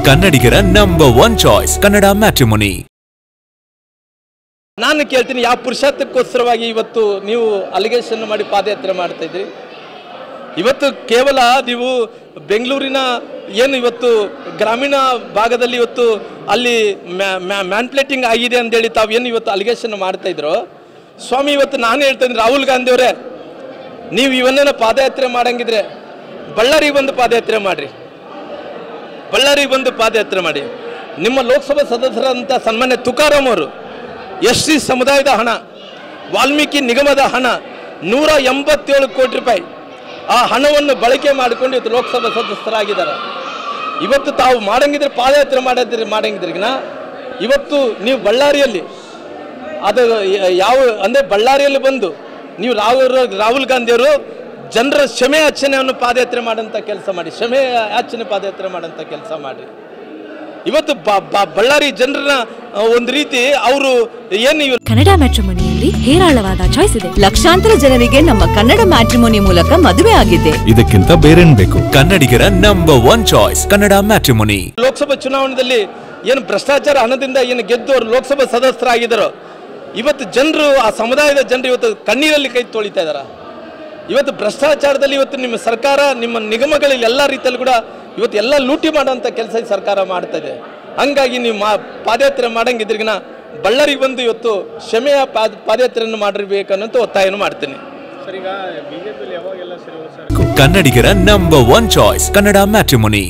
ಕನ್ನಡಿಗರ number 1 choice Kannada matrimony. ನಾನು ಕೇಳ್ತೀನಿ, ಯಾವ ಪುರುಷತ್ವಕ್ಕೋಸ್ಕರವಾಗಿ ಇವತ್ತು ನೀವು ಅಲಿಗೇಷನ್ ಮಾಡಿ ಪಾದಯಾತ್ರೆ ಮಾಡ್ತಾ ಇದ್ರಿ? ಇವತ್ತು ಕೇವಲ ನೀವು ಬೆಂಗಳೂರಿನ ಏನು ಇವತ್ತು ಗ್ರಾಮೀಣ ಭಾಗದಲ್ಲಿ ಇವತ್ತು ಅಲ್ಲಿ ಮ್ಯಾನ್ಪ್ಲೇಟಿಂಗ್ ಆಗಿದೆ ಅಂತೇಳಿ ತಾವೇನು ಇವತ್ತು ಅಲಿಗೇಷನ್ ಮಾಡ್ತಾ ಇದ್ರು ಸ್ವಾಮಿ. ಇವತ್ತು ನಾನು ಹೇಳ್ತಾ ಇದ್ದೀನಿ, ರಾಹುಲ್ ಗಾಂಧಿ ಅವರೇ, ನೀವು ಇವನ್ನೇನೋ ಪಾದಯಾತ್ರೆ ಮಾಡಂಗಿದ್ರೆ ಬಳ್ಳಾರಿಗೆ ಬಂದು ಪಾದಯಾತ್ರೆ ಮಾಡಿರಿ. ಬಳ್ಳಾರಿಗೆ ಬಂದು ಪಾದಯಾತ್ರೆ ಮಾಡಿ. ನಿಮ್ಮ ಲೋಕಸಭಾ ಸದಸ್ಯರಂಥ ಸನ್ಮಾನ್ಯ ತುಕಾರಾಮ್ ಅವರು SC ಸಮುದಾಯದ ಹಣ, ವಾಲ್ಮೀಕಿ ನಿಗಮದ ಹಣ 187 ಕೋಟಿ ರೂಪಾಯಿ ಆ ಹಣವನ್ನು ಬಳಕೆ ಮಾಡಿಕೊಂಡು ಇವತ್ತು ಲೋಕಸಭಾ ಸದಸ್ಯರಾಗಿದ್ದಾರೆ. ಇವತ್ತು ತಾವು ಮಾಡಂಗಿದ್ರೆ ಪಾದಯಾತ್ರೆ ಮಾಡಂಗಿದ್ರಿಗಿನ ಇವತ್ತು ನೀವು ಬಳ್ಳಾರಿಯಲ್ಲಿ ಅದು ಯಾವ ಅಂದರೆ ಬಳ್ಳಾರಿಯಲ್ಲಿ ಬಂದು ನೀವು ರಾಹುಲ್ ಗಾಂಧಿಯವರು ಜನರ ಕ್ಷಮೆ ಯಾಚನೆಯನ್ನು ಪಾದಯಾತ್ರೆ ಮಾಡೋಂಥ ಕೆಲಸ ಮಾಡಿ, ಕ್ಷಮೆ ಯಾಚನೆ ಪಾದಯಾತ್ರೆ ಮಾಡೋಂಥ ಕೆಲಸ ಮಾಡಿ. ಇವತ್ತು ಬಳ್ಳಾರಿ ಜನರನ್ನ ಒಂದು ರೀತಿ ಅವರು ಏನು ಕನ್ನಡ ಮ್ಯಾಟ್ರಿಮೋನಿಯಲ್ಲಿ ಹೇರಾಳವಾದ ಚಾಯ್ಸ್ ಇದೆ. ಲಕ್ಷಾಂತರ ಜನರಿಗೆ ನಮ್ಮ ಕನ್ನಡ ಮ್ಯಾಟ್ರಿಮೋನಿ ಮೂಲಕ ಮದುವೆ ಆಗಿದೆ. ಇದಕ್ಕಿಂತ ಬೇರೇನ್ ಬೇಕು? ಕನ್ನಡಿಗರ number 1 choice Kannada matrimony. Lok Sabha ಚುನಾವಣೆಯಲ್ಲಿ ಏನು ಭ್ರಷ್ಟಾಚಾರ ಹಣದಿಂದ ಏನು ಗೆದ್ದು ಅವರು ಲೋಕಸಭಾ ಸದಸ್ಯರಾಗಿದ್ದಾರೋ ಇವತ್ತು ಜನರು, ಆ ಸಮುದಾಯದ ಜನರು ಇವತ್ತು ಕಣ್ಣೀರಲ್ಲಿ ಕೈ ತೊಳಿತಾ ಇದ್ದಾರೆ. ಇವತ್ತು ಭ್ರಷ್ಟಾಚಾರದಲ್ಲಿ ಇವತ್ತು ನಿಮ್ಮ ಸರ್ಕಾರ, ನಿಮ್ಮ ನಿಗಮಗಳಲ್ಲಿ ಎಲ್ಲ ರೀತಿಯಲ್ಲಿ ಕೂಡ ಇವತ್ತು ಎಲ್ಲ ಲೂಟಿ ಮಾಡೋಂಥ ಕೆಲಸ ಈ ಸರ್ಕಾರ ಮಾಡ್ತಾ ಇದೆ. ಹಂಗಾಗಿ ನೀವು ಪಾದಯಾತ್ರೆ ಮಾಡಂಗಿದ್ರಿಗಿನ ಬಳ್ಳಾರಿಗೆ ಬಂದು ಇವತ್ತು ಕ್ಷಮೆಯ ಪಾದಯಾತ್ರೆಯನ್ನು ಮಾಡಿರ್ಬೇಕನ್ನೋಂಥ ಒತ್ತಾಯವನ್ನು ಮಾಡ್ತೀನಿ. ಕನ್ನಡಿಗರ ನಂಬರ್ 1 ಚಾಯ್ಸ್ ಕನ್ನಡ ಮ್ಯಾಟ್ರಿಮೋನಿ.